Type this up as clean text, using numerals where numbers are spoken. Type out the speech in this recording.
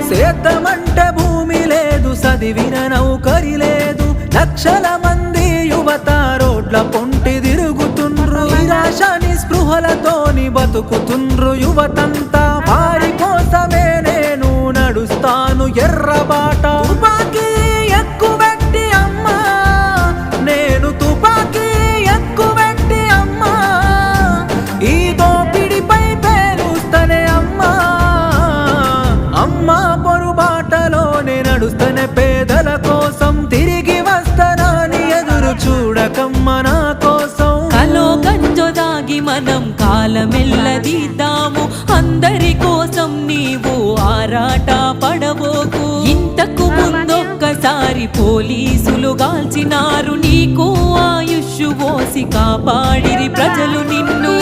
సేద్దామంటే భూమి లేదు, చదివిన నౌకరి లేదు, లక్షల మంది యువత రోడ్ల పొంటి తిరుగుతుండ్రు, నిరాశ నిస్పృహలతోని బతుకుతుండ్రు యువతంతా. వారి కోసమే నేను నడుస్తాను ఎర్రబాట. తుపాకీ ఎక్కువెట్టి అమ్మా, నేను తుపాకీ ఎక్కువెట్టి అమ్మా, ఈ దోపిడిపై పేరుస్తనే అమ్మా. అమ్మా పొరుబాటలోనే నడుస్తనే పేదల కోసం, తిరిగి వస్తానని ఎదురు చూడకమ్మ నా కోసం. కలో గంజో దాగి మనం కాలమెల్లదీద్దాము, అందరి కోసం నీవు ఆరాట పడబోకు. ఇంతకు ముందొక్కసారి పోలీసులు గాల్చినారు, నీకు ఆయుష్ పోసి కాపాడిరి ప్రజలు నిన్ను.